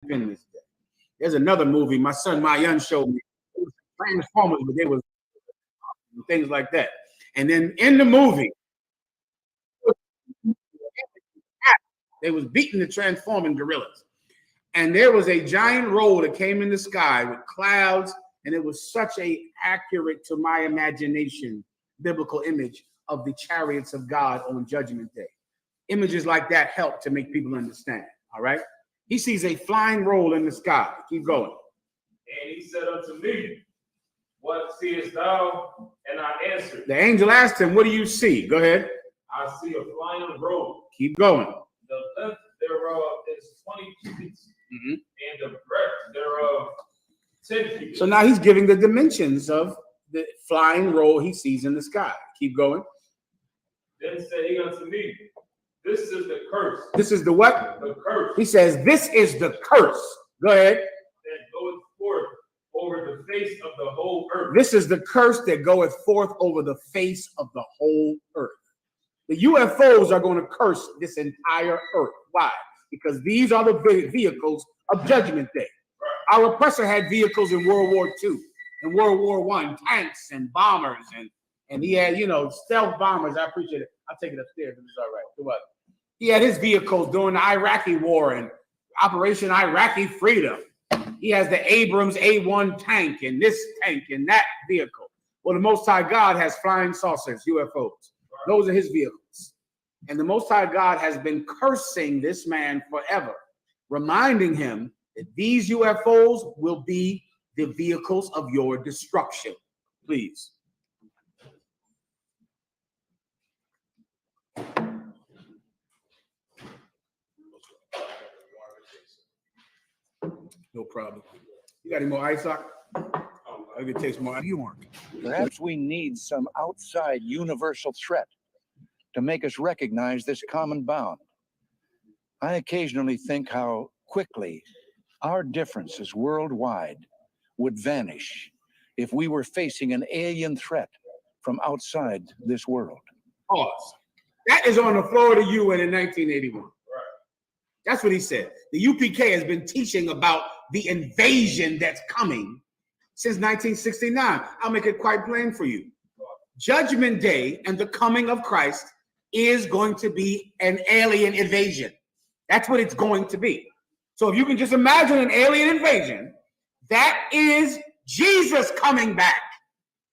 Independence Day. There's another movie my son Mayan showed me. It was Transformers, but they was things like that. And then in the movie, they was beating the transforming gorillas. And there was a giant roll that came in the sky with clouds, and it was such a accurate to my imagination biblical image of the chariots of God on Judgment Day. Images like that help to make people understand. All right. He sees a flying roll in the sky. Keep going. And he said unto me, what seest thou? And I answered. The angel asked him, what do you see? Go ahead. I see a flying roll. Keep going. The length thereof is 20 cubits, and the breadth thereof 10 cubits. So now he's giving the dimensions of the flying roll he sees in the sky. Keep going. Then said he unto me, this is the curse. This is the what? The curse. He says, this is the curse. Go ahead. That goeth forth over the face of the whole earth. This is the curse that goeth forth over the face of the whole earth. The UFOs are going to curse this entire earth. Why? Because these are the vehicles of Judgment Day. Right. Our oppressor had vehicles in World War II, in World War I, tanks and bombers, and he had, stealth bombers. I appreciate it. I'll take it upstairs if it's all right. Go up. He had his vehicles during the Iraqi war and Operation Iraqi Freedom. He has the Abrams A1 tank and this tank and that vehicle. Well, the Most High God has flying saucers, UFOs. Those are his vehicles. And the Most High God has been cursing this man forever, reminding him that these UFOs will be the vehicles of your destruction. Please. No problem. You got any more ice, Sock? I can taste more. You want? Perhaps we need some outside universal threat to make us recognize this common bound. I occasionally think how quickly our differences worldwide would vanish if we were facing an alien threat from outside this world. Pause. That is on the floor of the UN in 1981. Right. That's what he said. The UPK has been teaching about the invasion that's coming since 1969. I'll make it quite plain for you. Judgment Day and the coming of Christ is going to be an alien invasion. That's what it's going to be. So if you can just imagine an alien invasion, that is Jesus coming back.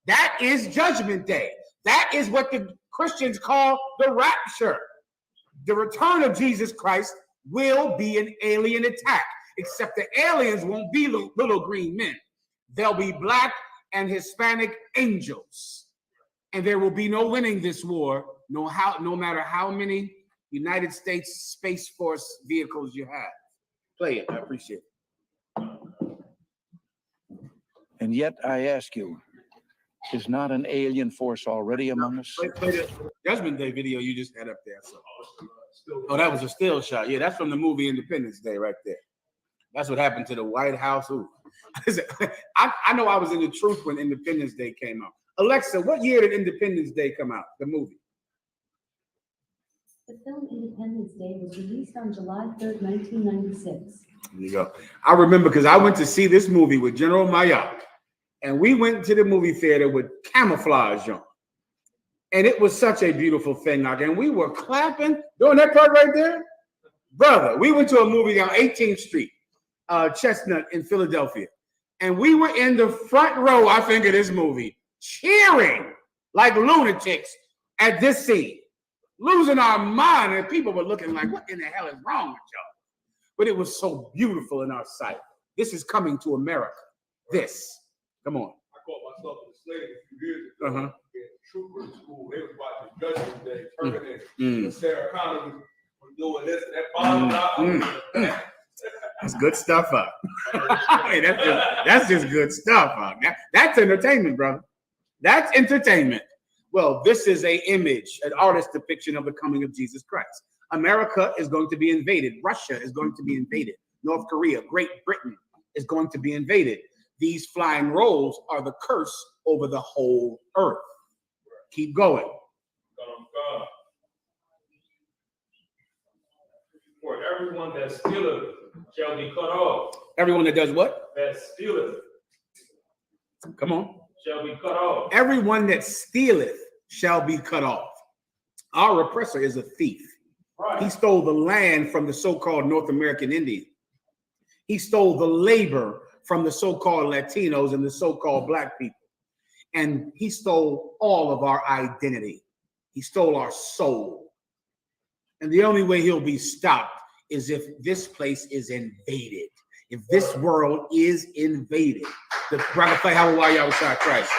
That is Judgment Day. That is what the Christians call the rapture. The return of Jesus Christ will be an alien attack, except the aliens won't be little green men. They'll be black and Hispanic angels. And there will be no winning this war, no matter how many United States Space Force vehicles you have. Play it. I appreciate it. And yet I ask you, is not an alien force already among us? Play the Judgment Day video you just had up there. So. Oh, that was a still shot. Yeah, that's from the movie Independence Day right there. That's what happened to the White House. Ooh. I know I was in the truth when Independence Day came out. Alexa, what year did Independence Day come out, the movie? The film Independence Day was released on July 3rd, 1996. There you go. I remember because I went to see this movie with General Mayak, and we went to the movie theater with camouflage on. And it was such a beautiful thing. And we were clapping during that part right there. Brother, we went to a movie on 18th Street, Chestnut in Philadelphia. And we were in the front row, I think, of this movie, cheering like lunatics at this scene, losing our mind. And people were looking like, what in the hell is wrong with y'all? But it was so beautiful in our sight. This is coming to America. This. Come on. I caught myself in the slave a few years ago. In Trooper School, they was watching Judgment Day, and Sarah Connor was doing this and that bottom. That's good stuff, huh? Hey, that's just good stuff, huh? That's entertainment, brother. That's entertainment. Well, this is an image, an artist's depiction of the coming of Jesus Christ. America is going to be invaded. Russia is going to be invaded. North Korea, Great Britain is going to be invaded. These flying rolls are the curse over the whole earth. Keep going. For everyone that stealeth shall be cut off. Everyone that does what? That stealeth Come on. shall be cut off. Everyone that stealeth shall be cut off. Our oppressor is a thief. Right. He stole the land from the so-called North American Indian. He stole the labor from the so-called Latinos and the so-called Black people. And he stole all of our identity. He stole our soul. And the only way he'll be stopped is if this place is invaded. If this world is invaded. The Rockefeller, how are you outside Christ?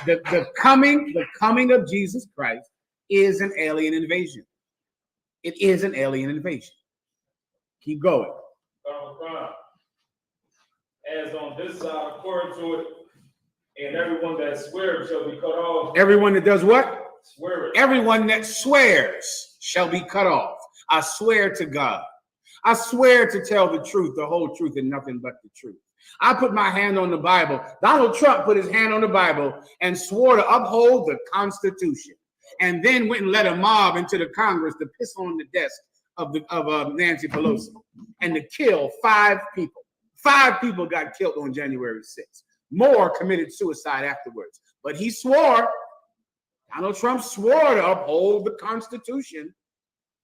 The coming of Jesus Christ is an alien invasion. It is an alien invasion. Keep going. As on this side, according to it, and everyone that swears shall be cut off. Everyone that does what? Swear it. Everyone that swears shall be cut off. I swear to God. I swear to tell the truth, the whole truth, and nothing but the truth. I put my hand on the Bible. Donald Trump put his hand on the Bible and swore to uphold the Constitution, and then went and led a mob into the Congress to piss on the desk of Nancy Pelosi and to kill 5 people. 5 people got killed on January 6th. More committed suicide afterwards. But he swore, Donald Trump swore to uphold the Constitution.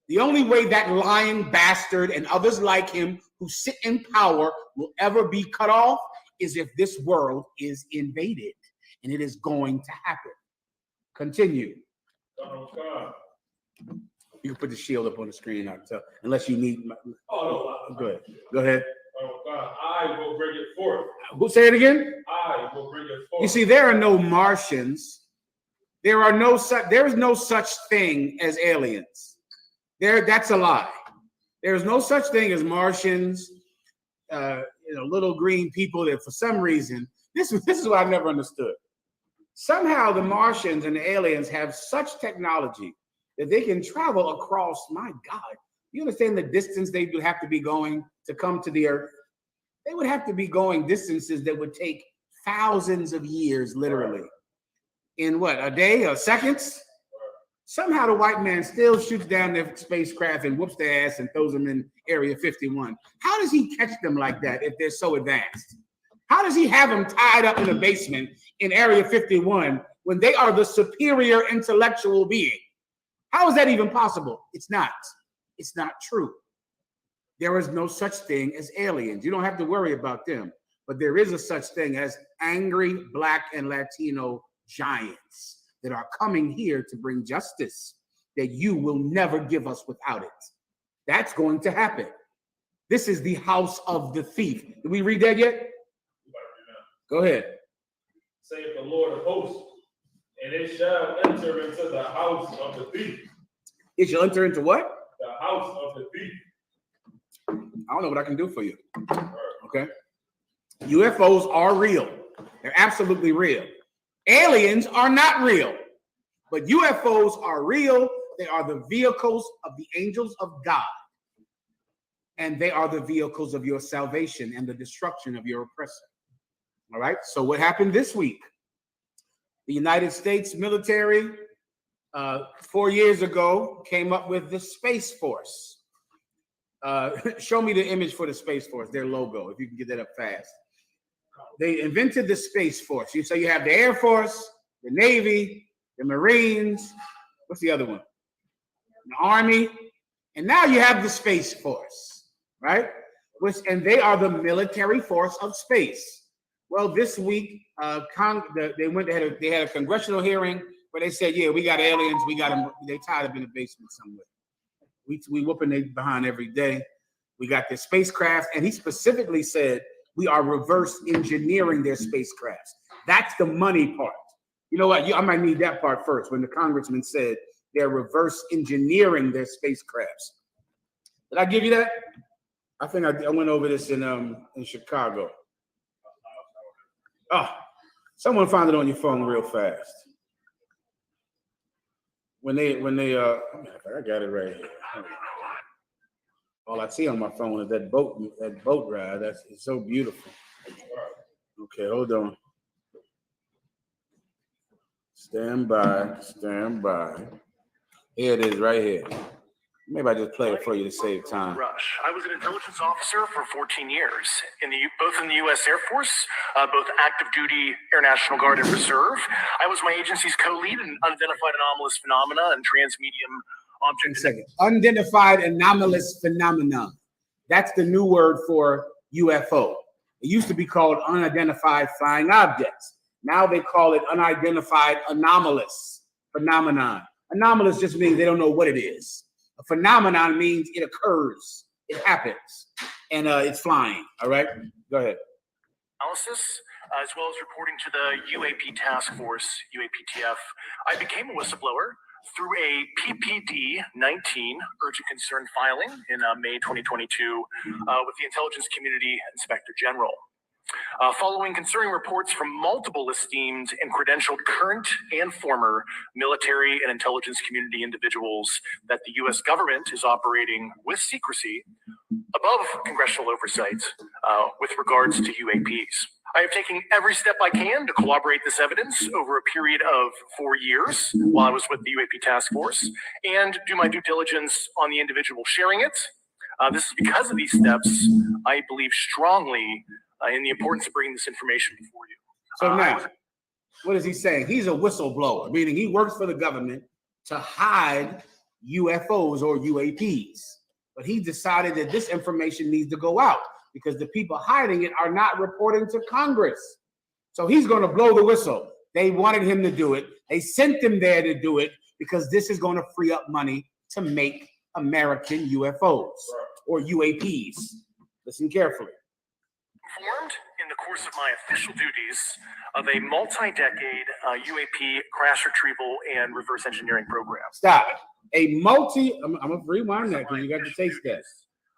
The only way that lying bastard and others like him who sit in power will ever be cut off is if this world is invaded. And it is going to happen. Continue. Donald Trump. You can put the shield up on the screen, I'll tell, unless you need. Oh, no. Go ahead. Go ahead. Donald Trump. I will bring it forth. Who say it again? I will bring it forth. You see, there are no Martians. There is no such thing as aliens. That's a lie. There's no such thing as Martians, little green people that for some reason, this is what I never understood. Somehow the Martians and the aliens have such technology that they can travel across, my God, you understand the distance they would have to be going to come to the Earth? They would have to be going distances that would take thousands of years, literally. In what, a day or seconds? Somehow the white man still shoots down their spacecraft and whoops their ass and throws them in Area 51. How does he catch them like that if they're so advanced? How does he have them tied up in a basement in Area 51 when they are the superior intellectual being? How is that even possible? It's not. It's not true. There is no such thing as aliens. You don't have to worry about them. But there is a such thing as angry Black and Latino giants that are coming here to bring justice that you will never give us without it. That's going to happen. This is the house of the thief. Did we read that yet? Go ahead. Saith the Lord of hosts, and it shall enter into the house of the thief. It shall enter into what? The house of the thief. I don't know what I can do for you. Okay. UFOs are real. They're absolutely real. Aliens are not real, but UFOs are real. They are the vehicles of the angels of God. And they are the vehicles of your salvation and the destruction of your oppressor. All right. So what happened this week? The United States military, 4 years ago, came up with the Space Force. Show me the image for the Space Force, their logo, if you can get that up fast. They invented the Space Force. So you have the Air Force, the Navy, the Marines. What's the other one? The Army. And now you have the Space Force, right? And they are the military force of space. Well, this week, they had a congressional hearing where they said, yeah, we got aliens. We got them. They tied up in the basement somewhere. We whooping their behind every day. We got their spacecraft. And he specifically said, we are reverse engineering their spacecrafts. That's the money part. You know what? I might need that part first. When the congressman said they're reverse engineering their spacecrafts. Did I give you that? I think I went over this in Chicago. Oh, someone found it on your phone real fast. When they I got it right here. All I see on my phone is that boat ride. It's so beautiful. Okay, hold on. Stand by. Here it is right here. Maybe I just play it for you to save time. Rush. I was an intelligence officer for 14 years, both in the U.S. Air Force, both active duty, Air National Guard, and Reserve. I was my agency's co-lead in unidentified anomalous phenomena and transmedium One object. second. Unidentified anomalous phenomenon. That's the new word for UFO. It used to be called unidentified flying objects. Now they call it unidentified anomalous phenomenon. Anomalous just means they don't know what it is. A phenomenon means it occurs, it happens, and it's flying. All right, go ahead. Analysis, as well as reporting to the UAP task force, UAPTF. I became a whistleblower through a PPD-19 urgent concern filing in May 2022 with the Intelligence Community Inspector General. Following concerning reports from multiple esteemed and credentialed current and former military and intelligence community individuals that the U.S. government is operating with secrecy above congressional oversight with regards to UAPs. I have taken every step I can to corroborate this evidence over a period of 4 years while I was with the UAP task force and do my due diligence on the individual sharing it. This is because of these steps, I believe strongly in the importance of bringing this information before you. So now, what is he saying? He's a whistleblower, meaning he works for the government to hide UFOs or UAPs. But he decided that this information needs to go out because the people hiding it are not reporting to Congress. So he's going to blow the whistle. They wanted him to do it. They sent him there to do it because this is going to free up money to make American UFOs or UAPs. Listen carefully. Informed in the course of my official duties of a multi-decade UAP crash retrieval and reverse engineering program. Stop. I'm going to rewind that because you got to taste that.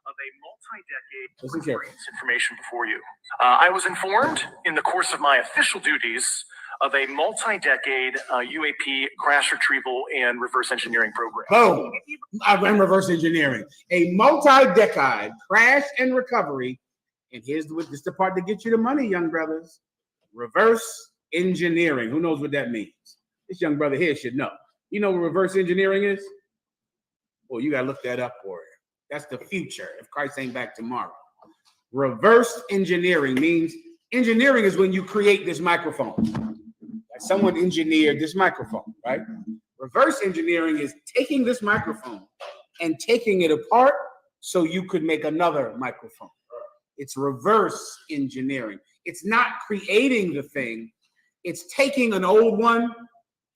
Of a multi-decade Listen carefully. this information before you. I was informed in the course of my official duties of a multi-decade UAP crash retrieval and reverse engineering program. Boom. I ran reverse engineering. A multi-decade crash and recovery. And this is the part that gets you the money, young brothers. Reverse engineering. Who knows what that means? This young brother here should know. You know what reverse engineering is? Well, you got to look that up for you. That's the future if Christ ain't back tomorrow. Reverse engineering means engineering is when you create this microphone. Like someone engineered this microphone, right? Reverse engineering is taking this microphone and taking it apart so you could make another microphone. It's reverse engineering. It's not creating the thing. It's taking an old one,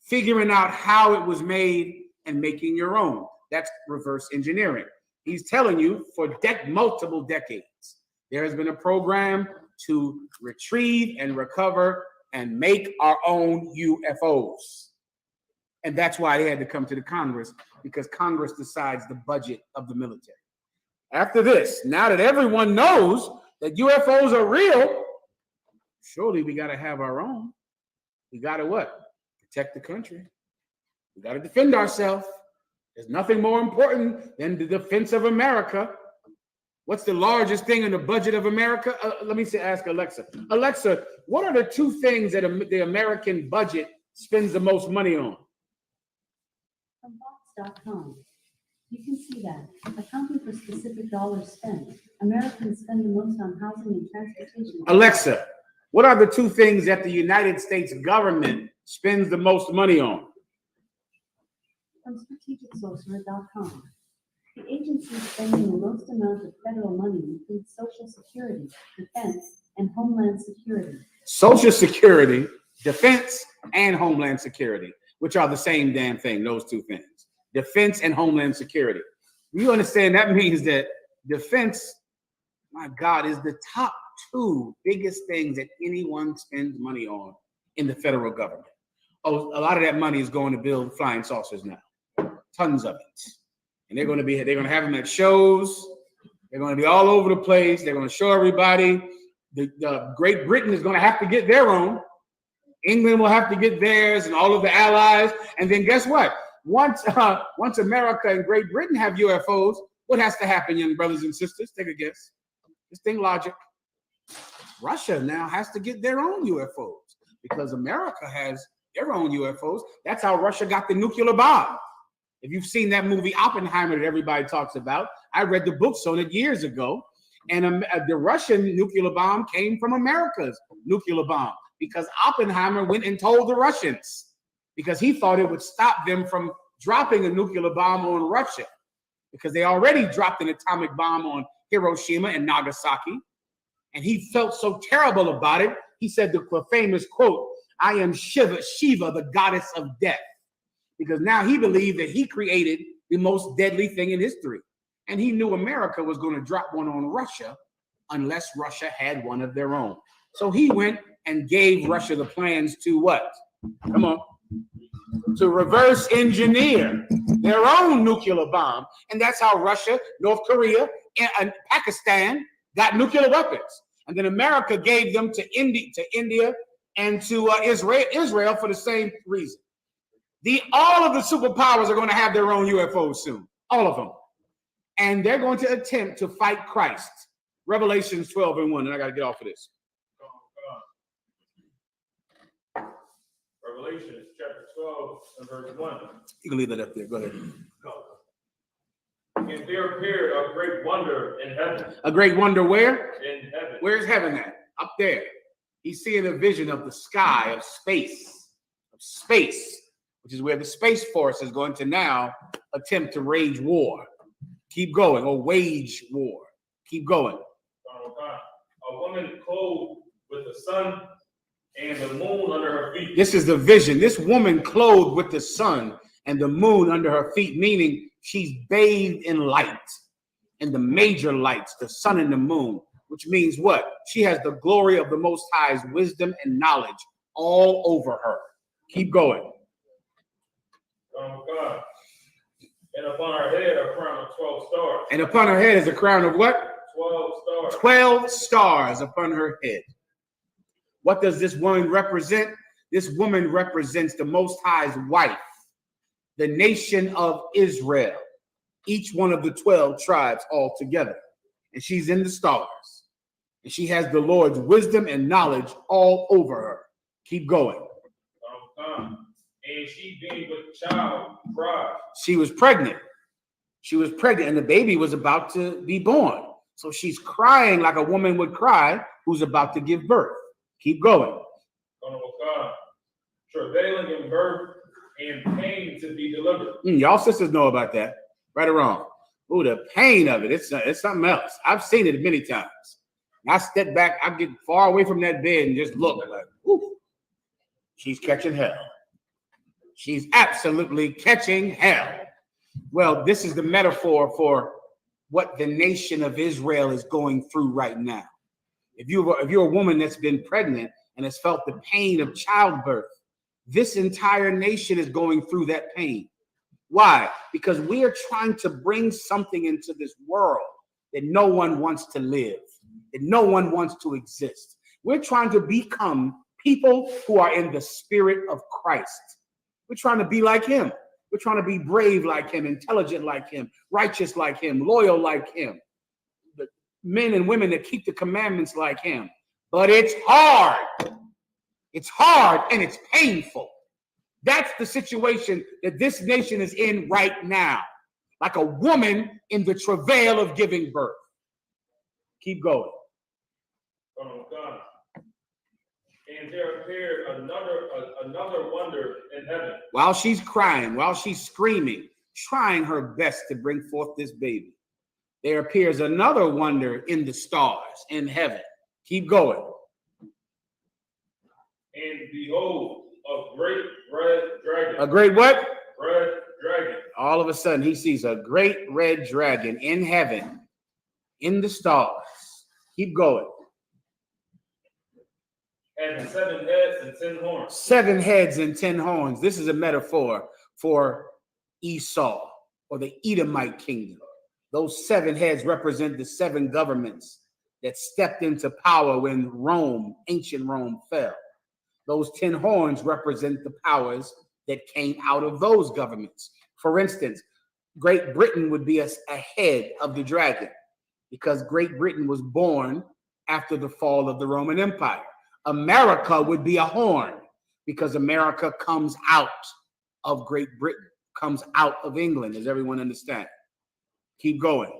figuring out how it was made, and making your own. That's reverse engineering. He's telling you for multiple decades, there has been a program to retrieve and recover and make our own UFOs. And that's why they had to come to the Congress, because Congress decides the budget of the military. After this, now that everyone knows that UFOs are real, surely we got to have our own. We got to what? Protect the country. We got to defend ourselves. There's nothing more important than the defense of America. What's the largest thing in the budget of America? Let me ask Alexa. Alexa, what are the two things that the American budget spends the most money on? From Vox.com, you can see that, accounting for specific dollars spent, Americans spend the most on housing and transportation. Alexa, what are the two things that the United States government spends the most money on? From strategicsorcerer.com, the agency spending the most amount of federal money includes Social Security, Defense, and Homeland Security. Social Security, Defense, and Homeland Security, which are the same damn thing, those two things. Defense and Homeland Security. You understand that means that defense, my God, is the top two biggest things that anyone spends money on in the federal government. Oh, a lot of that money is going to build flying saucers now. Tons of it. And they're going to have them at shows. They're going to be all over the place. They're going to show everybody. The Great Britain is going to have to get their own. England will have to get theirs, and all of the allies. And then guess what? Once America and Great Britain have UFOs, what has to happen, young brothers and sisters? Take a guess. Just think logic. Russia now has to get their own UFOs because America has their own UFOs. That's how Russia got the nuclear bomb. If you've seen that movie Oppenheimer that everybody talks about, I read the books on it years ago. And the Russian nuclear bomb came from America's nuclear bomb because Oppenheimer went and told the Russians because he thought it would stop them from dropping a nuclear bomb on Russia because they already dropped an atomic bomb on Hiroshima and Nagasaki. And he felt so terrible about it. He said the famous quote, "I am Shiva, the goddess of death." Because now he believed that he created the most deadly thing in history. And he knew America was going to drop one on Russia unless Russia had one of their own. So he went and gave Russia the plans to what? Come on. To reverse engineer their own nuclear bomb. And that's how Russia, North Korea, and Pakistan got nuclear weapons. And then America gave them to India and to Israel for the same reason. All of the superpowers are going to have their own UFOs soon. All of them. And they're going to attempt to fight Christ. Revelations 12:1. And I got to get off of this. Revelation chapter 12 and verse 1. You can leave that up there. Go ahead. And there appeared a great wonder in heaven. A great wonder where? In heaven. Where's heaven at? Up there. He's seeing a vision of the sky, of space, which is where the Space Force is going to now attempt to wage war. Keep going, or wage war. Keep going. A woman clothed with the sun and the moon under her feet. This is the vision. This woman clothed with the sun and the moon under her feet, meaning she's bathed in light, and the major lights, the sun and the moon, which means what? She has the glory of the Most High's wisdom and knowledge all over her. Keep going. God. And upon her head a crown of 12 stars. And upon her head is a crown of what? 12 stars. 12 stars upon her head. What does this woman represent? This woman represents the Most High's wife, the nation of Israel, each one of the 12 tribes all together. And she's in the stars. And she has the Lord's wisdom and knowledge all over her. Keep going. And she being with child cried. She was pregnant. She was pregnant, and the baby was about to be born. So she's crying like a woman would cry who's about to give birth. Keep going. Travailing in birth and pain to be delivered. Y'all sisters know about that, right or wrong? Ooh, the pain of it. It's something else. I've seen it many times. I step back, I get far away from that bed and just look like, ooh, she's catching hell. She's absolutely catching hell. Well, this is the metaphor for what the nation of Israel is going through right now. If you're a woman that's been pregnant and has felt the pain of childbirth, this entire nation is going through that pain. Why? Because we are trying to bring something into this world that no one wants to live, that no one wants to exist. We're trying to become people who are in the spirit of Christ. We're trying to be like him. We're trying to be brave like him, intelligent like him, righteous like him, loyal like him. The men and women that keep the commandments like him. But it's hard. It's hard and it's painful. That's the situation that this nation is in right now. Like a woman in the travail of giving birth. Keep going. Oh, God. And there appeared another wonder in heaven. While she's crying, while she's screaming, trying her best to bring forth this baby, there appears another wonder in the stars in heaven. Keep going. And behold, a great red dragon. A great what? Red dragon. All of a sudden, he sees a great red dragon in heaven, in the stars. Keep going. And 7 heads and 10 horns. 7 heads and 10 horns. This is a metaphor for Esau or the Edomite kingdom. Those 7 heads represent the 7 governments that stepped into power when Rome, ancient Rome, fell. Those 10 horns represent the powers that came out of those governments. For instance, Great Britain would be a head of the dragon because Great Britain was born after the fall of the Roman Empire. America would be a horn because America comes out of Great Britain. comes out of England. Does everyone understand? Keep going.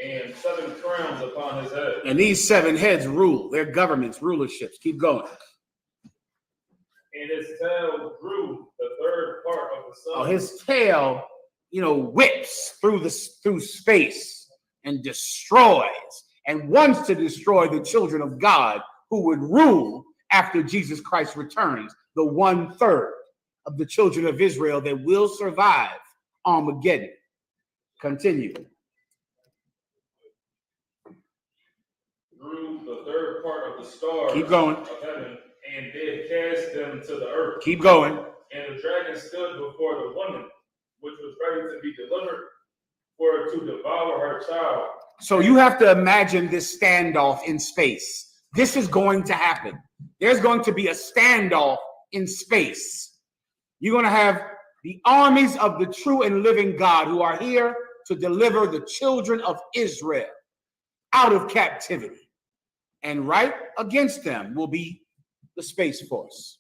And 7 crowns upon his head. And these 7 heads rule. They're governments, rulerships. Keep going. And his tail drew the 3rd part of the sun. Oh, his tail, whips through space and destroys and wants to destroy the children of God who would rule after Jesus Christ returns, the 1/3 of the children of Israel that will survive Armageddon. Continue. Drew the 3rd part of the stars Keep going. of heaven, and did cast them to the earth. Keep going. And the dragon stood before the woman, which was ready to be delivered, for to devour her child. So you have to imagine this standoff in space. This is going to happen. There's going to be a standoff in space. You're going to have the armies of the true and living God who are here to deliver the children of Israel out of captivity. And right against them will be the Space Force.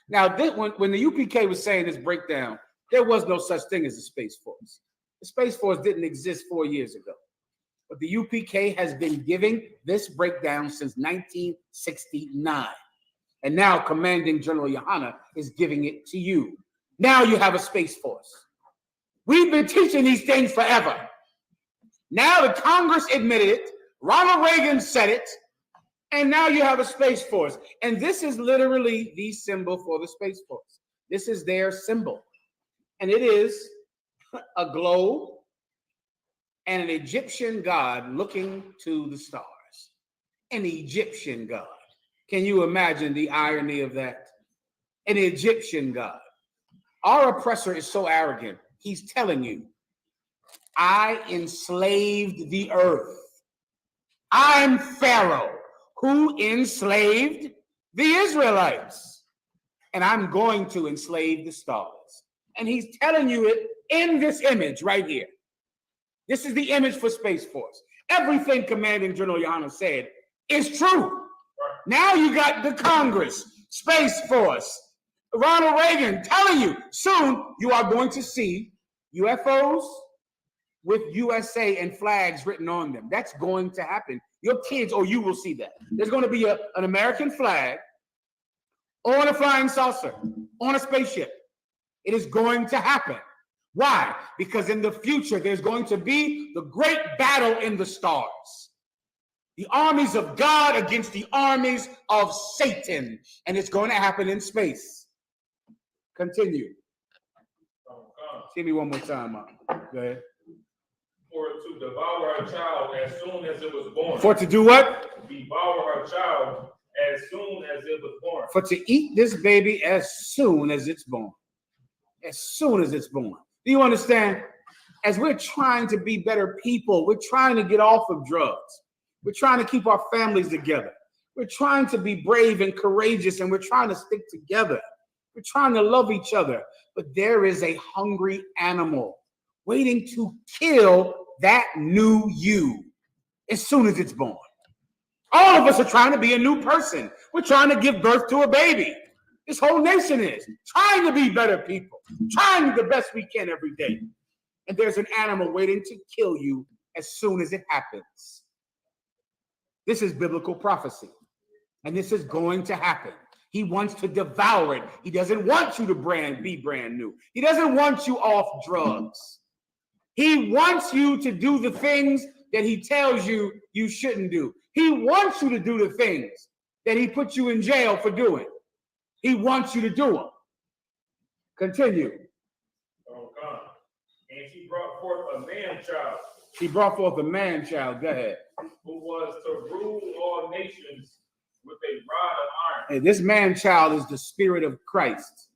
Now, when the UPK was saying this breakdown, there was no such thing as a Space Force. The Space Force didn't exist 4 years ago. But the UPK has been giving this breakdown since 1969. And now Commanding General Yohanna is giving it to you. Now you have a Space Force. We've been teaching these things forever. Now the Congress admitted it. Ronald Reagan said it. And now you have a Space Force. And this is literally the symbol for the Space Force. This is their symbol. And it is a globe and an Egyptian god looking to the stars. An Egyptian god. Can you imagine the irony of that? An Egyptian god. Our oppressor is so arrogant. He's telling you, I enslaved the earth. I'm Pharaoh who enslaved the Israelites. And I'm going to enslave the stars. And he's telling you it in this image right here. This is the image for Space Force. Everything Commanding General Yohanna said is true. Now you got the Congress, Space Force, Ronald Reagan telling you soon you are going to see UFOs with USA and flags written on them. That's going to happen. Your kids, or you will see that. There's going to be an American flag on a flying saucer, on a spaceship. It is going to happen. Why? Because in the future, there's going to be the great battle in the stars. The armies of God against the armies of Satan. And it's going to happen in space. Continue. See me one more time, Mom. Go ahead. For to devour her child as soon as it was born. For to do what? Devour her child as soon as it was born. For to eat this baby as soon as it's born. As soon as it's born. Do you understand? As we're trying to be better people, we're trying to get off of drugs. We're trying to keep our families together. We're trying to be brave and courageous, and we're trying to stick together. We're trying to love each other. But there is a hungry animal waiting to kill that new you as soon as it's born. All of us are trying to be a new person. We're trying to give birth to a baby. This whole nation is trying to be better people, trying the best we can every day. And there's an animal waiting to kill you as soon as it happens. This is biblical prophecy. And this is going to happen. He wants to devour it. He doesn't want you to be brand new. He doesn't want you off drugs. He wants you to do the things that he tells you you shouldn't do. He wants you to do the things that he put you in jail for doing. He wants you to do them. Continue. Oh God. And she brought forth a man-child. She brought forth a man-child. Go ahead. Who was to rule all nations with a rod of iron. And this man-child is the Spirit of Christ,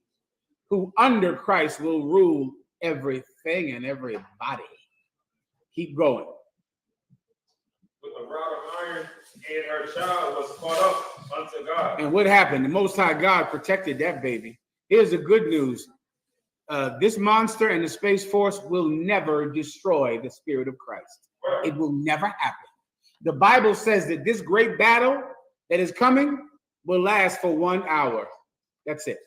who under Christ will rule everything and everybody. Keep going. With a rod of iron, and her child was caught up unto God. And what happened? The Most High God protected that baby. Here's the good news. This monster and the Space Force will never destroy the Spirit of Christ. It will never happen. The Bible says that this great battle that is coming will last for 1 hour. That's it.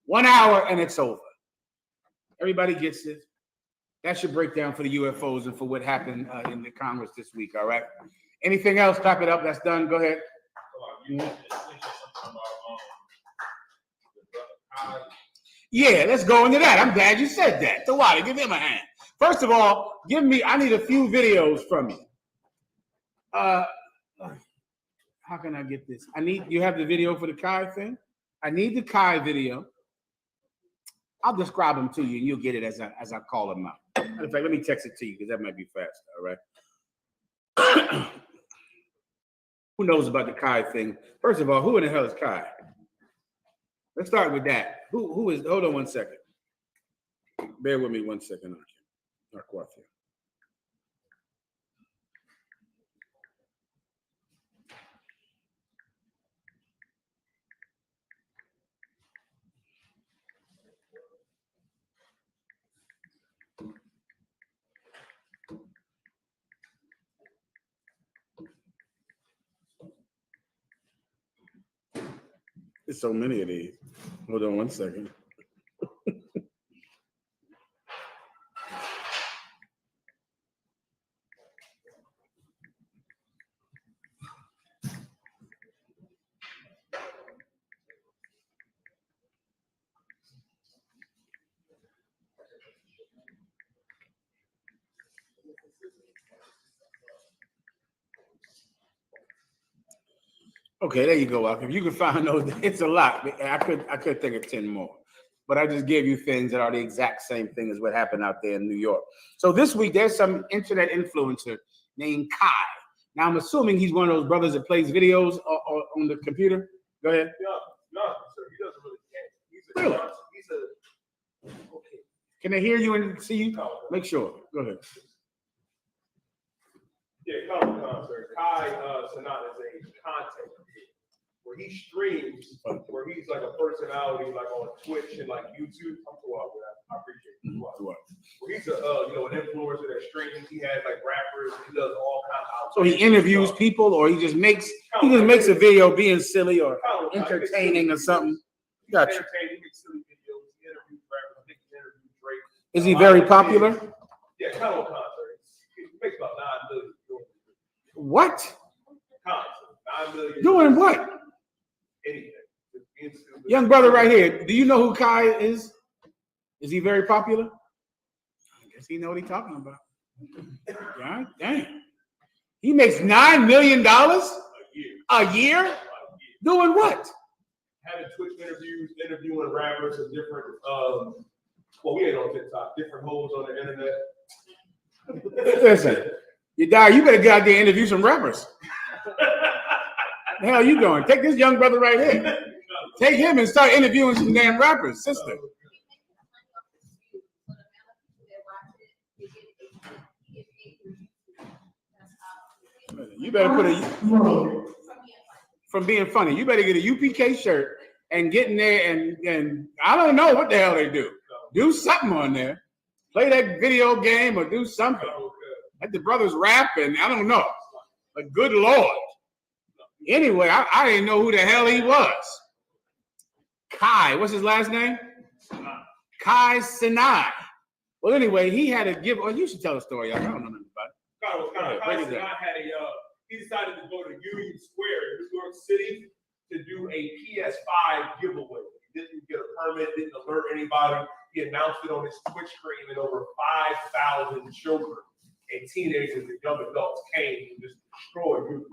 1 hour and it's over. Everybody gets this. That's your breakdown for the UFOs and for what happened in the Congress this week. All right. Anything else? Clap it up. That's done. Go ahead. Yeah, let's go into that. I'm glad you said that. So why? Give him a hand. First of all, I need a few videos from you. How can I get this? You have the video for the Kai thing? I need the Kai video. I'll describe them to you and you'll get it as I call them out. In fact, let me text it to you because that might be faster, all right? Who knows about the Kai thing? First of all, who in the hell is Kai? Let's start with that. Who is, hold on 1 second. Bear with me 1 second. There's so many of these. Hold on 1 second. Okay, there you go. If you can find those, it's a lot. I could think of 10 more, but I just gave you things that are the exact same thing as what happened out there in New York. So this week there's some internet influencer named Kai. Now I'm assuming he's one of those brothers that plays videos on the computer. Go ahead. No, sir. He doesn't really care. Okay. Can they hear you and see you? Make sure. Go ahead. Yeah, sir. Kai Cenat is a content creator where he streams, where he's like a personality, like on Twitch and like YouTube. I'm too out with that. I appreciate it. Where he's an influencer that streams. He has like rappers. He does all kinds of. So he interviews people, or he just makes a video being silly or entertaining or something. Gotcha. Entertaining, silly videos. He interviews rappers. I think he interviewed Drake. Is he very popular? Yeah, kind of concert. He makes about 9 million. What? Concert, 9 million. Doing what? Anything. Young brother right here. Do you know who Kai is? Is he very popular? I guess he know what he's talking about. God damn. He makes $9 million a year? Doing what? Having Twitch interviews, interviewing rappers and different, we ain't on TikTok, different hoes on the internet. Listen, you better get out there and interview some rappers. The hell you doing? Take this young brother right here. Take him and start interviewing some damn rappers, sister. You better from being funny. You better get a UPK shirt and get in there and I don't know what the hell they do. Do something on there. Play that video game or do something. Let the brothers rap and I don't know. But good Lord. Anyway, I didn't know who the hell he was. Kai, what's his last name? Kai Cenat. Well, anyway, he had a give. Oh, you should tell a story. I don't know nothing about it. Kai Cenat he decided to go to Union Square in New York City to do a PS5 giveaway. He didn't get a permit, didn't alert anybody. He announced it on his Twitch stream, and over 5,000 children and teenagers and young adults came and just destroyed you.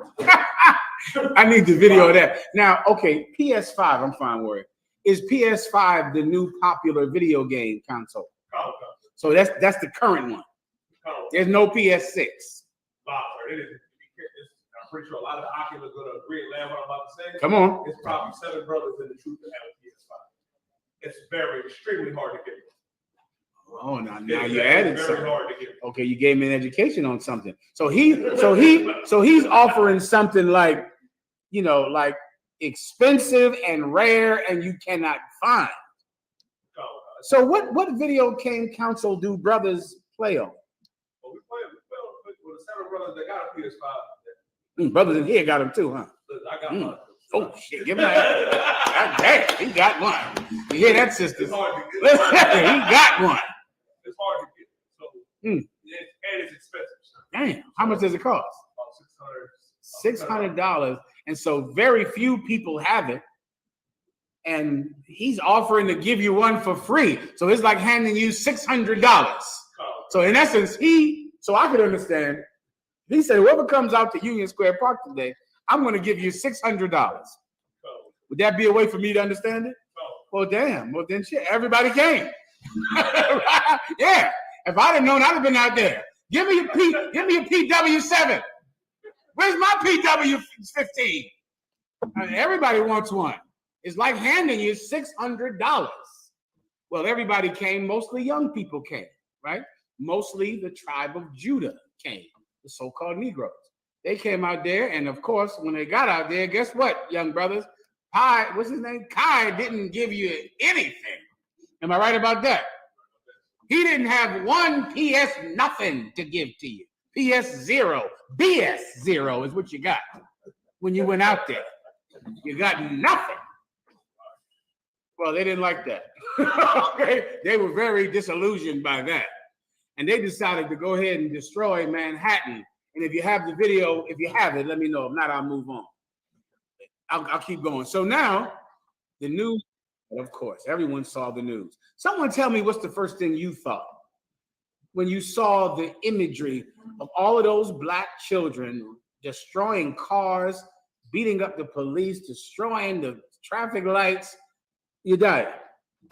I need the video of that. Now, okay, PS5, I'm fine with it. Is PS5 the new popular video game console? So that's the current one. There's no PS6. I'm pretty sure a lot of the Oculus are going to agree and land what I'm about to say. Come on. It's probably 7 brothers in the truth that have a PS5. It's extremely hard to get. Oh, now you added very something. hard to get. Okay, you gave me an education on something. So he's offering something like, like expensive and rare, and you cannot find. So what video game console do brothers play on? Well, we play with the 7 brothers that got a PS5. Brothers in here got them too, huh? I got mine. Oh shit! Give him that. God damn, he got one. You hear that, sisters? It's hard to He get. got one. It's hard to get. So, Mm. and it's expensive. Damn. How much does it cost? About $600. And so very few people have it. And he's offering to give you one for free. So it's like handing you $600. So in essence, so I could understand, he said, whoever comes out to Union Square Park today, I'm going to give you $600. Would that be a way for me to understand it? Well, damn. Well, then shit, everybody came. Yeah. If I'd have known, I'd have been out there. Give me a PW7. Where's my PW15? Everybody wants one. It's like handing you $600. Well, everybody came. Mostly young people came, right? Mostly the tribe of Judah came, the so-called Negroes. They came out there, and of course, when they got out there, guess what, young brothers? What's his name? Kai didn't give you anything. Am I right about that? He didn't have one PS nothing to give to you. PS 0, BS 0 is what you got when you went out there. You got nothing. Well, they didn't like that. Okay? They were very disillusioned by that. And they decided to go ahead and destroy Manhattan. And if you have the video, if you have it, let me know. If not, I'll move on. I'll keep going. So now, the news, of course, everyone saw the news. Someone tell me what's the first thing you thought when you saw the imagery of all of those black children destroying cars, beating up the police, destroying the traffic lights. You died.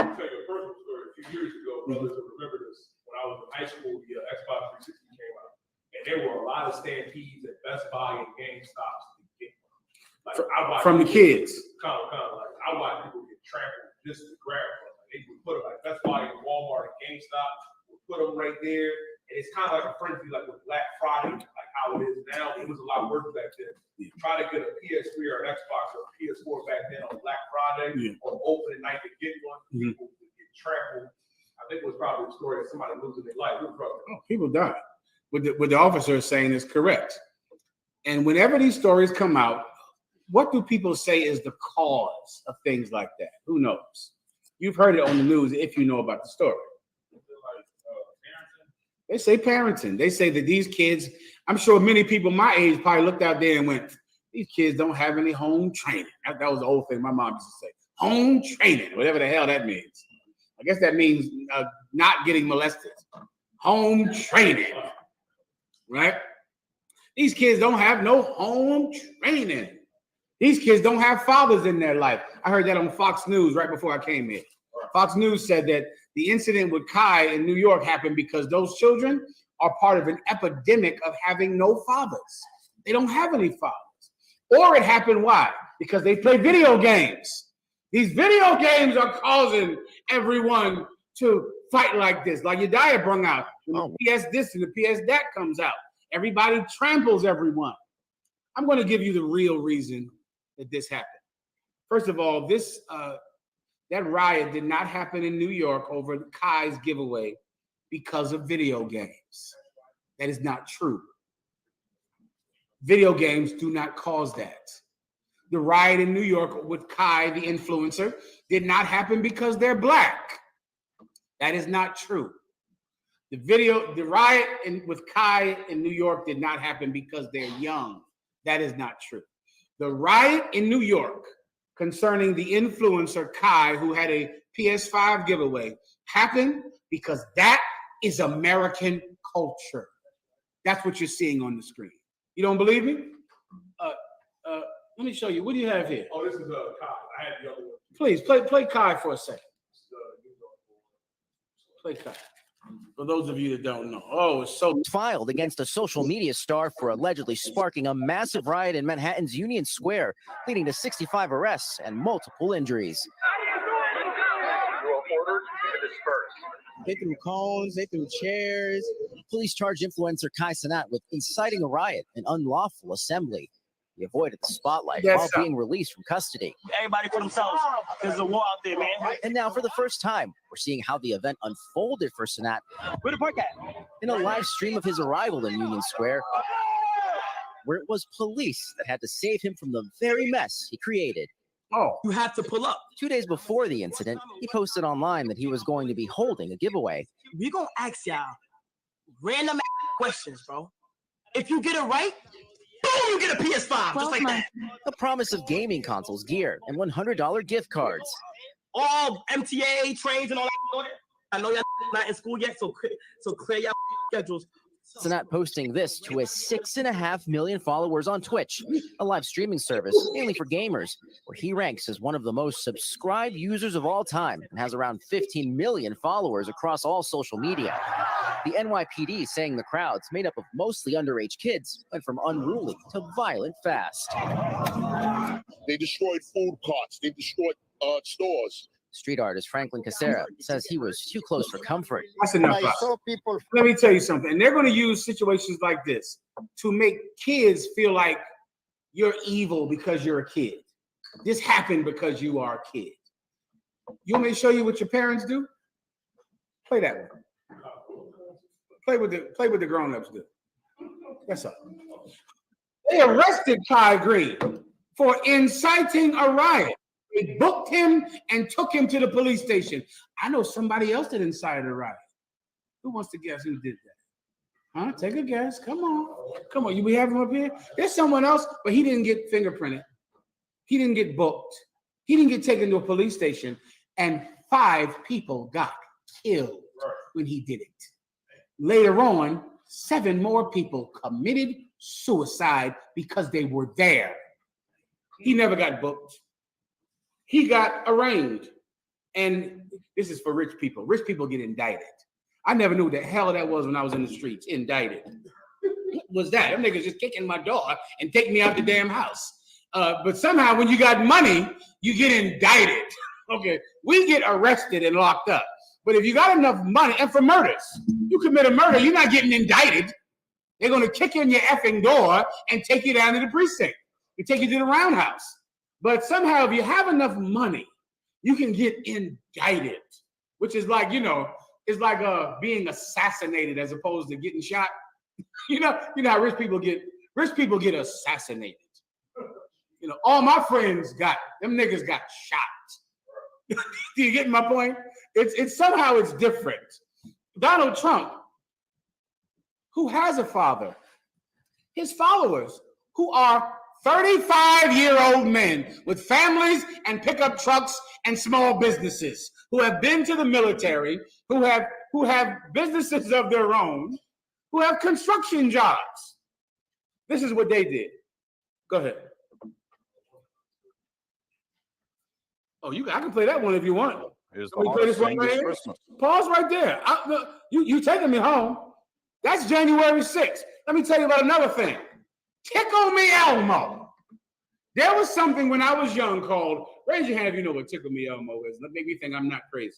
I'll tell you a personal story. A few years ago, brothers will remember this. When I was in high school, the Xbox 360 came out. And there were a lot of stampedes at Best Buy and GameStops to get like, From the kids. Kind of like, I watched people get trampled just to grab them. Like, they would put them like Best Buy and Walmart and GameStop, would put them right there. And it's kind of like a frenzy, like with Black Friday, like how it is now. It was a lot worse back then. Try to get a PS3 or an Xbox or a PS4 back then on Black Friday or opening night to get one. People would get trampled. I think it was probably a story of somebody losing their life. People died. What the officer is saying is correct. And whenever these stories come out, what do people say is the cause of things like that? Who knows? You've heard it on the news if you know about the story. They say parenting. They say that these kids, I'm sure many people my age probably looked out there and went, these kids don't have any home training. That was the old thing my mom used to say. Home training, whatever the hell that means. I guess that means not getting molested. Home training, right? These kids don't have no home training. These kids don't have fathers in their life. I heard that on Fox News right before I came here. Fox News said that the incident with Kai in New York happened because those children are part of an epidemic of having no fathers. They don't have any fathers. Or it happened, why? Because they play video games. These video games are causing everyone to fight like this. Like Yediah brung out, when the PS this and the PS that comes out. Everybody tramples everyone. I'm going to give you the real reason that this happened. First of all, that riot did not happen in New York over Kai's giveaway because of video games. That is not true. Video games do not cause that. The riot in New York with Kai, the influencer, did not happen because they're black. That is not true. The riot with Kai in New York did not happen because they're young. That is not true. The riot in New York concerning the influencer Kai, who had a PS5 giveaway, happened because that is American culture. That's what you're seeing on the screen. You don't believe me? Let me show you. What do you have here? Oh, this is Kai. I had the other one. Please play Kai for a second. Play Kai. For those of you that don't know. Oh, it's so filed against a social media star for allegedly sparking a massive riot in Manhattan's Union Square, leading to 65 arrests and multiple injuries. You are ordered to disperse. They threw cones, they threw chairs. Police charged influencer Kai Cenat with inciting a riot and unlawful assembly. He avoided the spotlight while being released from custody. Everybody for themselves. There's a war out there, man. And now, for the first time, we're seeing how the event unfolded for Cenat Where the park at? in a live stream of his arrival in Union Square. where it was police that had to save him from the very mess he created. Oh, You have to pull up. 2 days before the incident, he posted online that he was going to be holding a giveaway. We gonna ask y'all random questions, bro. If you get it right, boom, you get a PS5, just like that. A promise of gaming consoles, gear, and $100 gift cards. All MTA trains and all that. I know y'all not in school yet, so clear y'all schedules. Sanat posting this to his 6.5 million followers on Twitch, a live streaming service mainly for gamers, where he ranks as one of the most subscribed users of all time and has around 15 million followers across all social media. The NYPD saying the crowds, made up of mostly underage kids, went from unruly to violent fast. They destroyed food carts. They destroyed stores. Street artist Franklin Casera says he was too close for comfort. that's enough. Let me tell you something. And they're going to use situations like this to make kids feel like you're evil because you're a kid. This happened because you are a kid. You want me to show you what your parents do? Play that one. Play with the grown-ups do. That's all. They arrested Kai Green for inciting a riot. They booked him and took him to the police station. I know somebody else that incited a riot. Who wants to guess who did that? Huh? Take a guess. Come on. Come on. We have him up here? There's someone else, but he didn't get fingerprinted. He didn't get booked. He didn't get taken to a police station. And 5 people got killed when he did it. Later on, 7 more people committed suicide because they were there. He never got booked. He got arraigned. And this is for rich people. Rich people get indicted. I never knew what the hell that was when I was in the streets. Indicted. What was that? Them niggas just kicking my door and take me out the damn house. But somehow when you got money, you get indicted. Okay, we get arrested and locked up. But if you got enough money, and for murders, you commit a murder, you're not getting indicted. They're going to kick in your effing door and take you down to the precinct. They take you to the roundhouse. But somehow, if you have enough money, you can get indicted, which is like, it's like being assassinated as opposed to getting shot. You know how rich people get assassinated. All my friends them niggas got shot. Do you get my point? It's somehow it's different. Donald Trump, who has a father, his followers, who are 35-year-old men with families and pickup trucks and small businesses, who have been to the military, who have businesses of their own, who have construction jobs. This is what they did. Go ahead. Oh, I can play that one if you want. Here's Can we play this one right here? Christmas. Pause right there. You taking me home. That's January 6th. Let me tell you about another thing. Tickle Me Elmo. There was something when I was young called, raise your hand if you know what Tickle Me Elmo is. That make me think I'm not crazy.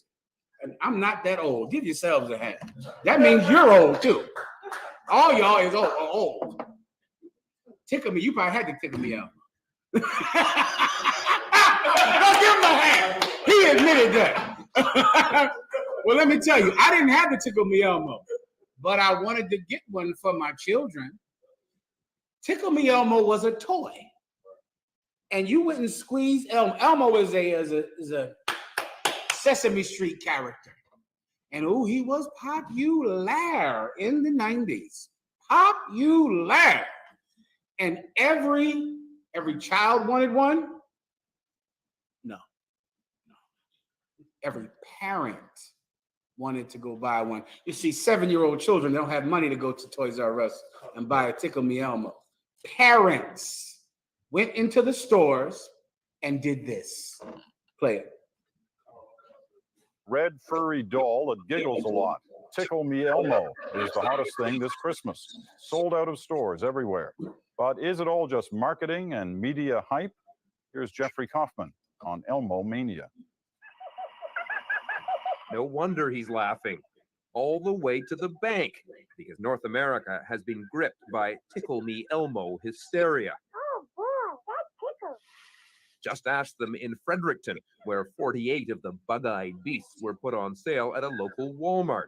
And I'm not that old. Give yourselves a hand. That means you're old too. All y'all is old. Tickle Me, you probably had to tickle me Elmo. Don't give him a hand. He admitted that. Well, let me tell you, I didn't have the Tickle Me Elmo, but I wanted to get one for my children. Tickle Me Elmo was a toy, and you wouldn't squeeze Elmo. Elmo is a Sesame Street character, and he was popular in the 90s. Popular, and every child wanted one. No. Every parent wanted to go buy one. You see, 7-year-old children don't have money to go to Toys R Us and buy a Tickle Me Elmo. Parents went into the stores and did this. Play it. Red furry doll that giggles a lot. Tickle Me Elmo is the hottest thing this Christmas. Sold out of stores everywhere. But is it all just marketing and media hype? Here's Jeffrey Kaufman on Elmo Mania. No wonder he's laughing all the way to the bank, because North America has been gripped by Tickle Me Elmo hysteria. Oh, boy, that tickles. Just ask them in Fredericton, where 48 of the bug-eyed beasts were put on sale at a local Walmart,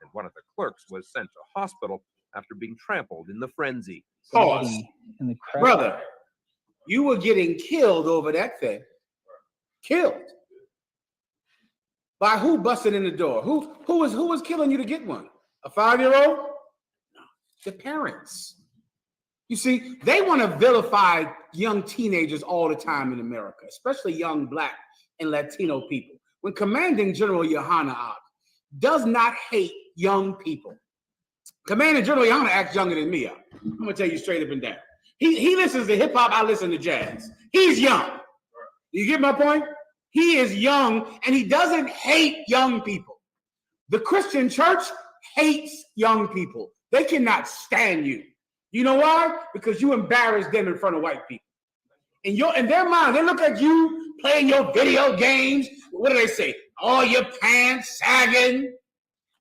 and one of the clerks was sent to hospital after being trampled in the frenzy. Pause. in the crack. Brother, you were getting killed over that thing. Killed. By who busted in the door? Who was killing you to get one? A 5-year-old? No. The parents. You see, they want to vilify young teenagers all the time in America, especially young Black and Latino people. When Commanding General Yohana Ak does not hate young people. Commanding General Yohana acts younger than me. I'm gonna tell you straight up and down. He listens to hip hop. I listen to jazz. He's young. You get my point? He is young, and he doesn't hate young people. The Christian church hates young people. They cannot stand you. You know why? Because you embarrass them in front of white people. In their mind, they look at you playing your video games. What do they say? Oh, your pants sagging.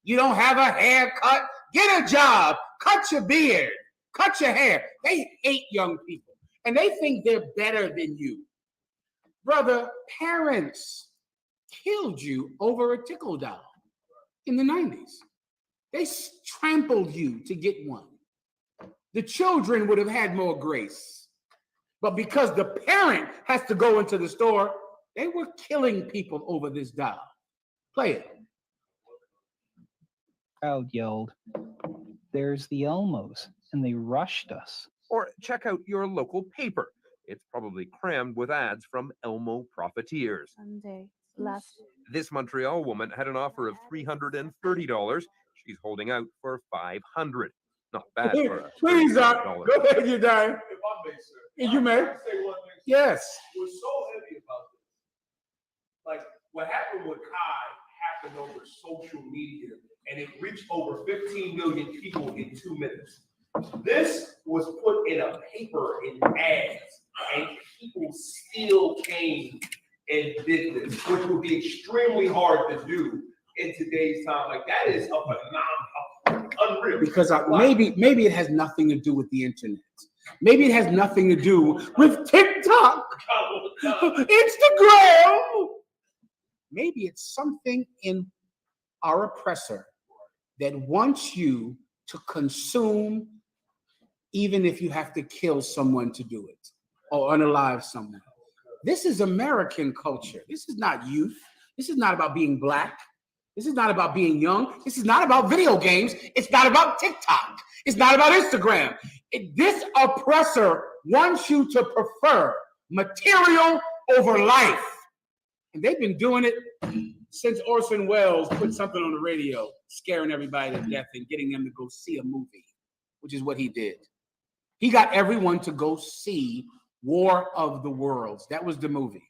You don't have a haircut. Get a job. Cut your beard. Cut your hair. They hate young people, and they think they're better than you. Brother, parents killed you over a tickle doll in the 90s. They trampled you to get one. The children would have had more grace. But because the parent has to go into the store, they were killing people over this doll. Play it. Crowd yelled, "There's the Elmos," and they rushed us. Or check out your local paper. It's probably crammed with ads from Elmo profiteers. Sunday, last. This Montreal woman had an offer of $330. She's holding out for $500. Not bad for a Please, $300. go ahead, you die. If I may, sir. You may. I say one thing. Yes. We're so heavy about this. Like what happened with Kai happened over social media, and it reached over 15 million people in 2 minutes. This was put in a paper in ads, and people still came and did this, which would be extremely hard to do in today's time. Like that is a phenomenon, unreal. Because maybe it has nothing to do with the internet. Maybe it has nothing to do with TikTok, Instagram. Maybe it's something in our oppressor that wants you to consume, even if you have to kill someone to do it or unalive someone. This is American culture. This is not youth. This is not about being Black. This is not about being young. This is not about video games. It's not about TikTok. It's not about Instagram. This oppressor wants you to prefer material over life. And they've been doing it since Orson Welles put something on the radio, scaring everybody to death and getting them to go see a movie, which is what he did. He got everyone to go see War of the Worlds. That was the movie.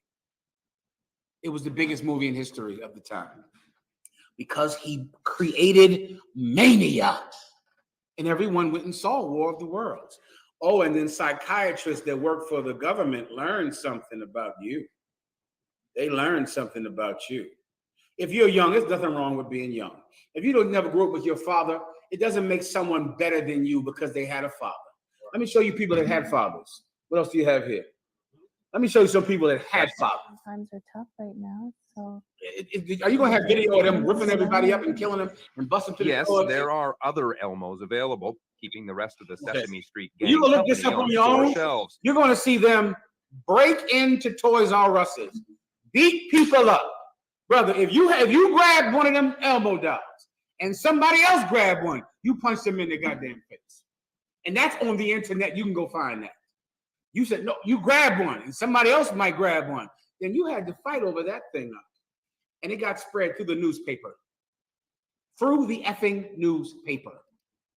It was the biggest movie in history of the time because he created mania. And everyone went and saw War of the Worlds. Oh, and then psychiatrists that work for the government learned something about you. They learned something about you. If you're young, there's nothing wrong with being young. If you don't never grew up with your father, it doesn't make someone better than you because they had a father. Let me show you people that had fathers. What else do you have here? Let me show you some people that had fathers. Times are tough right now, so. Are you going to have video of them ripping everybody up and killing them and busting to the Yes, floor? there are other Elmos available, keeping the rest of the Sesame Street gang You gonna look this up company on your store own? shelves. You're going to see them break into Toys R Us's, beat people up. Brother, if you grab one of them Elmo dolls and somebody else grab one, you punch them in their goddamn face. And that's on the internet. You can go find that. You said, no, you grab one and somebody else might grab one. Then you had to fight over that thing up. And it got spread through the newspaper. Through the effing newspaper.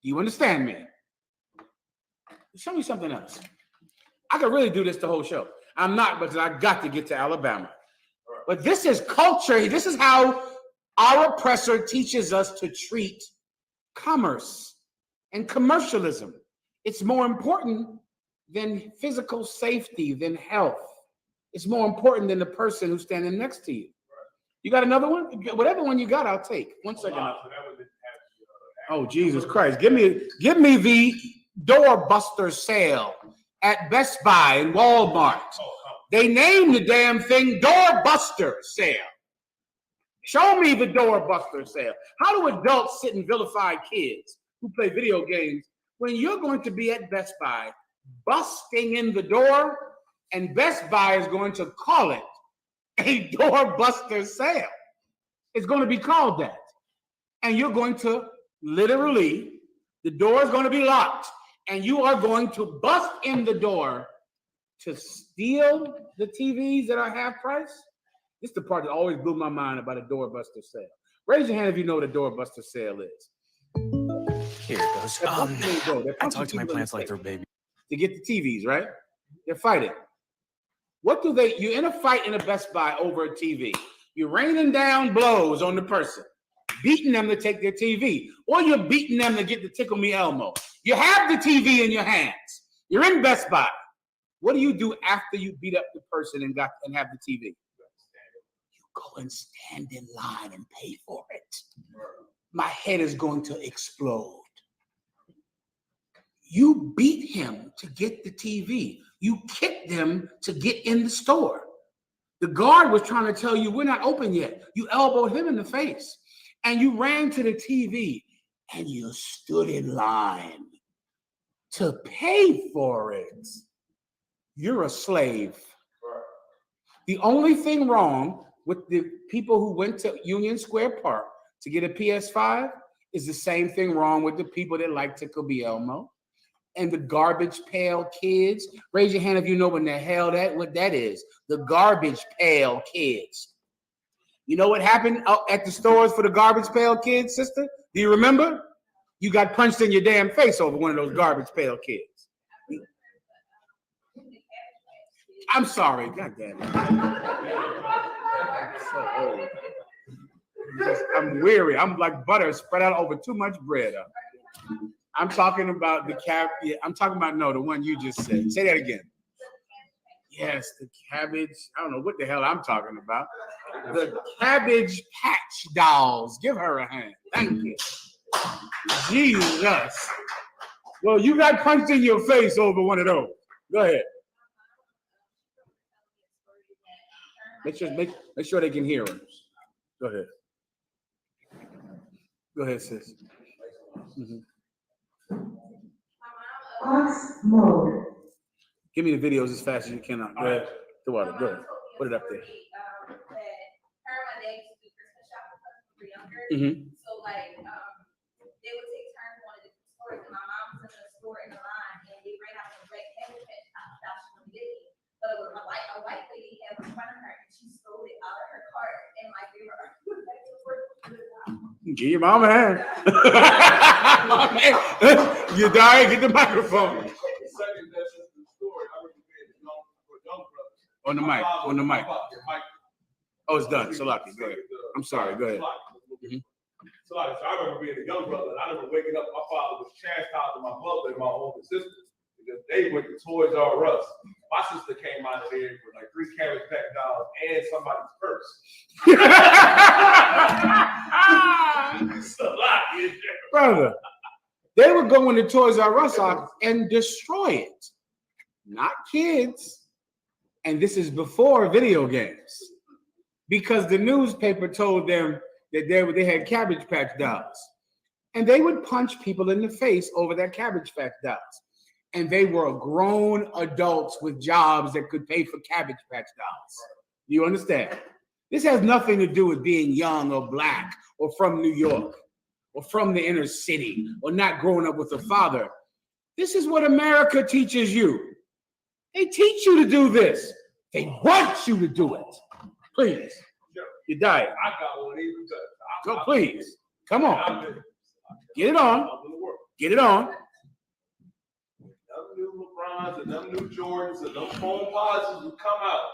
Do you understand me? Show me something else. I could really do this the whole show. I'm not, because I got to get to Alabama. But this is culture. This is how our oppressor teaches us to treat commerce and commercialism. It's more important than physical safety, than health. It's more important than the person who's standing next to you. You got another one? Whatever one you got, I'll take. 1 second. Oh, Jesus Christ. Give me the doorbuster sale at Best Buy and Walmart. They named the damn thing doorbuster sale. Show me the doorbuster sale. How do adults sit and vilify kids who play video games when you're going to be at Best Buy busting in the door, and Best Buy is going to call it a doorbuster sale. It's going to be called that. And you're going to literally, the door is going to be locked, and you are going to bust in the door to steal the TVs that are half price. This is the part that always blew my mind about a doorbuster sale. Raise your hand if you know what a doorbuster sale is. Here it goes. I talk to my plants like they're babies. To get the TVs, right? They're fighting. What do they, you're in a fight in a Best Buy over a TV. You're raining down blows on the person, beating them to take their TV, or you're beating them to get the Tickle Me Elmo. You have the TV in your hands. You're in Best Buy. What do you do after you beat up the person and have the TV? You go and stand in line and pay for it. My head is going to explode. You beat him to get the TV. You kicked them to get in the store. The guard was trying to tell you, we're not open yet. You elbowed him in the face. And you ran to the TV and you stood in line to pay for it. You're a slave. The only thing wrong with the people who went to Union Square Park to get a PS5 is the same thing wrong with the people that like Tickle Me Elmo and the Garbage Pail Kids. Raise your hand if you know what the hell what that is. The Garbage Pail Kids. You know what happened at the stores for the Garbage Pail Kids, sister? Do you remember? You got punched in your damn face over one of those Garbage Pail Kids. I'm sorry. God damn it. So old. I'm weary. I'm like butter spread out over too much bread. I'm talking about the I'm talking about the one you just said. Say that again. Yes, the cabbage. I don't know what the hell I'm talking about. The Cabbage Patch Dolls. Give her a hand. Thank you. Jesus. Well, you got punched in your face over one of those. Go ahead. Make sure they can hear us. Go ahead. Go ahead, sis. Mode. Give me the videos as fast as you can. Go ahead. Go ahead. Put it up there. Mm-hmm. So like, they would take turns going to different stores, and my mom was in the store in the line, and they ran out the red cabbage patch that she was getting. But it was a white lady in front of her, and she stole it out of her cart, and like they were. Give your mom a hand. You die, get the microphone. On the mic. Oh, it's done. Salaki, go ahead. I'm sorry, go ahead. So I remember being a young brother, and I remember waking up, my father was chastising my mother and my older sister because they went to Toys R Us. My sister came out of there with like 3 Cabbage Patch Dolls and somebody's purse. Brother, they would go into Toys R Us and destroy it. Not kids. And this is before video games. Because the newspaper told them that they had Cabbage Patch Dolls. And they would punch people in the face over their Cabbage Patch Dolls. And they were grown adults with jobs that could pay for Cabbage Patch Dolls. You understand? This has nothing to do with being young or black or from New York or from the inner city or not growing up with a father. This is what America teaches you. They teach you to do this. They want you to do it. Please. You die. I got one even better. Go, please. Come on. Get it on. Get it on. Them new LeBrons and them new Jordans and them phone positives would come out.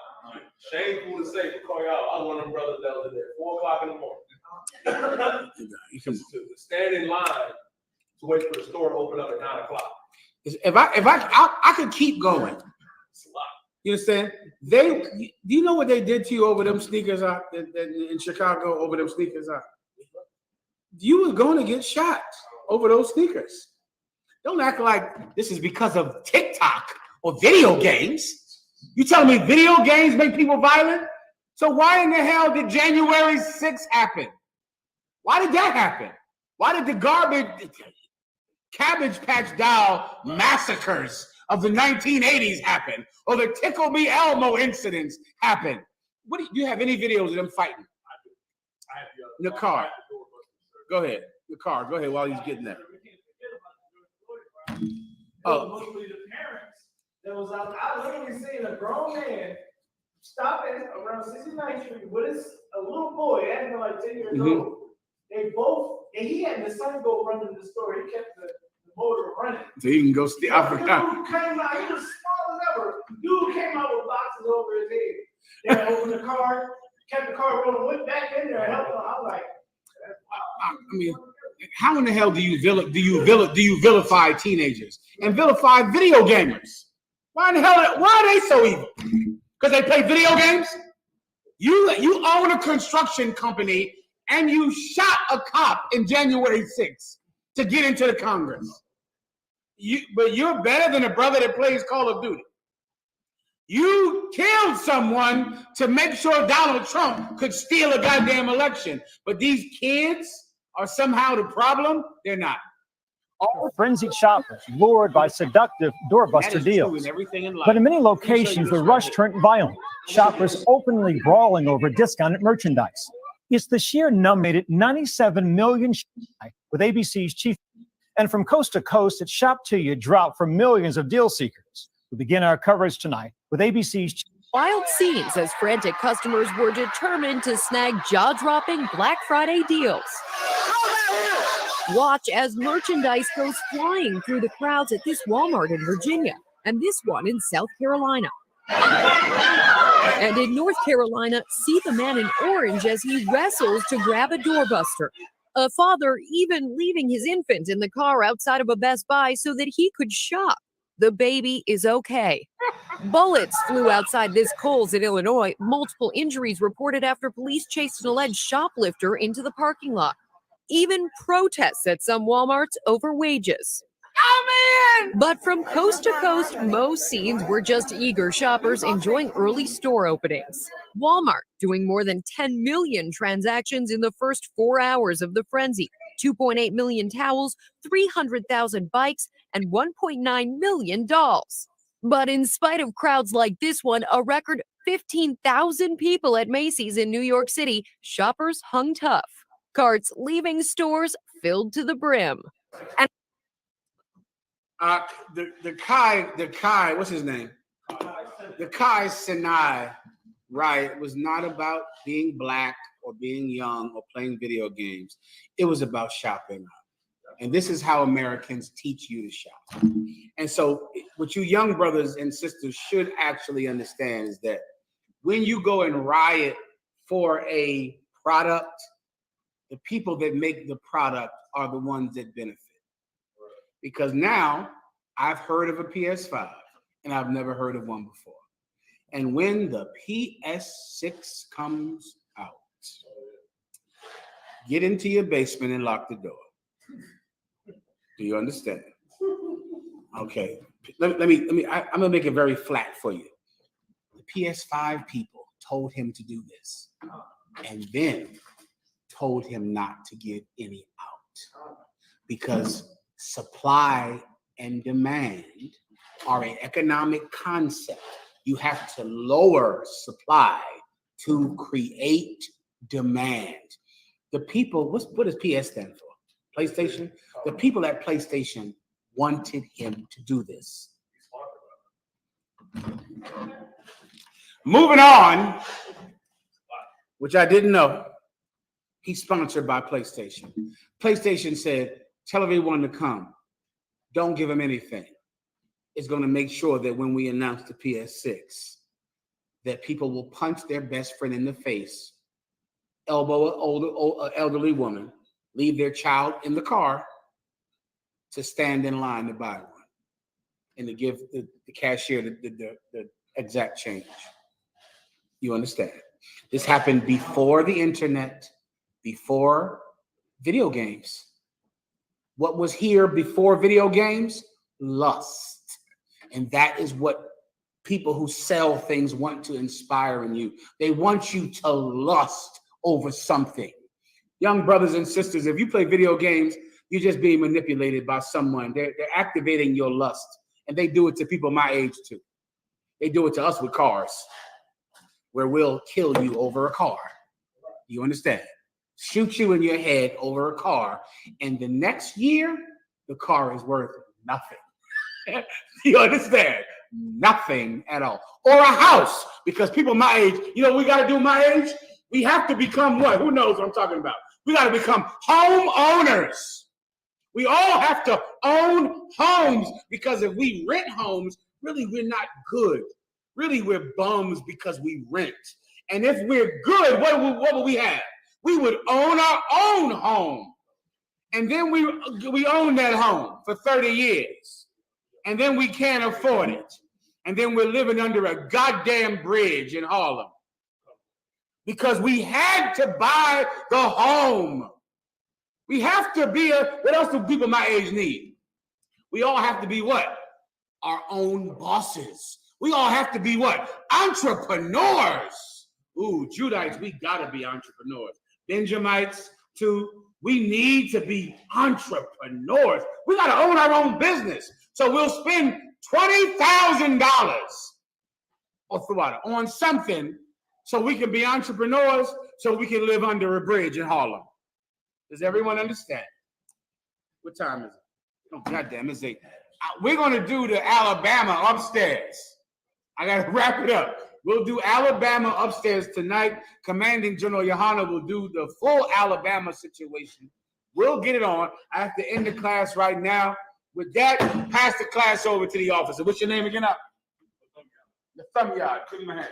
Shameful to say, for y'all, I was one of them brothers that was there 4 o'clock in the morning. to stand in line to wait for the store to open up at 9 o'clock. If I could keep going. You understand? Do you know what they did to you over them sneakers out in Chicago? Over them sneakers out, you were going to get shot over those sneakers. Don't act like this is because of TikTok or video games. You telling me video games make people violent? So why in the hell did January 6th happen? Why did that happen? Why did the Cabbage Patch Doll massacres of the 1980s happen, or the Tickle Me Elmo incidents happen. What do you have any videos of them fighting? I have In the car. Go ahead. The car. Go ahead while he's getting there. Oh, mostly the parents that was out. I literally seen a grown man stopping around 69th Street with a little boy, acting like 10 years old. They both, and he had the son go run to the store. He kept the motor running. So you can go steal. I The forgot. dude came out, he was small as ever. Dude came out with boxes over his head. They opened the car, kept the car rolling, went back in there and helped him. I'm like, I mean, how in the hell do you vilify teenagers and vilify video gamers? Why are they so evil? Because they play video games? You own a construction company and you shot a cop in January 6th to get into the Congress. But you're better than a brother that plays Call of Duty. You killed someone to make sure Donald Trump could steal a goddamn election. But these kids are somehow the problem? They're not. All frenzied shoppers lured by seductive doorbuster deals. But in many locations, the rush turned violent. Shoppers openly brawling over discounted merchandise. It's the sheer number made it 97 million with ABC's chief. And from coast to coast, it's Shop To You dropped for millions of deal seekers. We begin our coverage tonight with ABC's wild scenes as frantic customers were determined to snag jaw-dropping Black Friday deals. Watch as merchandise goes flying through the crowds at this Walmart in Virginia and this one in South Carolina. And in North Carolina, see the man in orange as he wrestles to grab a doorbuster. A father even leaving his infant in the car outside of a Best Buy so that he could shop. The baby is okay. Bullets flew outside this Kohl's in Illinois. Multiple injuries reported after police chased an alleged shoplifter into the parking lot. Even protests at some Walmarts over wages. But from coast to coast, most scenes were just eager shoppers enjoying early store openings. Walmart doing more than 10 million transactions in the first 4 hours of the frenzy. 2.8 million towels, 300,000 bikes, and 1.9 million dolls. But in spite of crowds like this one, a record 15,000 people at Macy's in New York City, shoppers hung tough. Carts leaving stores filled to the brim. And the Kai, what's his name? The Kai Sinai riot was not about being black or being young or playing video games. It was about shopping. And this is how Americans teach you to shop. And so what you young brothers and sisters should actually understand is that when you go and riot for a product, the people that make the product are the ones that benefit. Because now I've heard of a PS5 and I've never heard of one before. And when the PS6 comes out, get into your basement and lock the door. Do you understand? Okay. I'm gonna make it very flat for you. The PS5 people told him to do this, and then told him not to give any out because supply and demand are an economic concept. You have to lower supply to create demand. The people, what does PS stand for? PlayStation? The people at PlayStation wanted him to do this. Moving on, which I didn't know, he's sponsored by PlayStation. PlayStation said, tell everyone to come. Don't give them anything. It's going to make sure that when we announce the PS6, that people will punch their best friend in the face, elbow an elderly woman, leave their child in the car to stand in line to buy one and to give the cashier the exact change. You understand? This happened before the internet, before video games. What was here before video games? Lust. And that is what people who sell things want to inspire in you. They want you to lust over something. Young brothers and sisters, if you play video games, you're just being manipulated by someone. They're activating your lust. And they do it to people my age too. They do it to us with cars, where we'll kill you over a car. You understand? Shoot you in your head over a car, and the next year, the car is worth nothing. You understand? Nothing at all. Or a house, because people my age, you know what we got to do my age? We have to become what? Who knows what I'm talking about? We got to become homeowners. We all have to own homes, because if we rent homes, really we're not good. Really we're bums because we rent. And if we're good, what would we have? We would own our own home. And then we own that home for 30 years. And then we can't afford it. And then we're living under a goddamn bridge in Harlem. Because we had to buy the home. We have to be what else do people my age need? We all have to be what? Our own bosses. We all have to be what? Entrepreneurs. Ooh, Judites, we gotta be entrepreneurs. Benjamites, too. We need to be entrepreneurs. We gotta own our own business. So we'll spend $20,000 on something so we can be entrepreneurs, so we can live under a bridge in Harlem. Does everyone understand? What time is it? Oh, goddamn, it's 8. We're going to do the Alabama upstairs. I got to wrap it up. We'll do Alabama upstairs tonight. Commanding General Yohana will do the full Alabama situation. We'll get it on. I have to end the class right now. With that, pass the class over to the officer. What's your name again? The thumb yard. Give me my hand.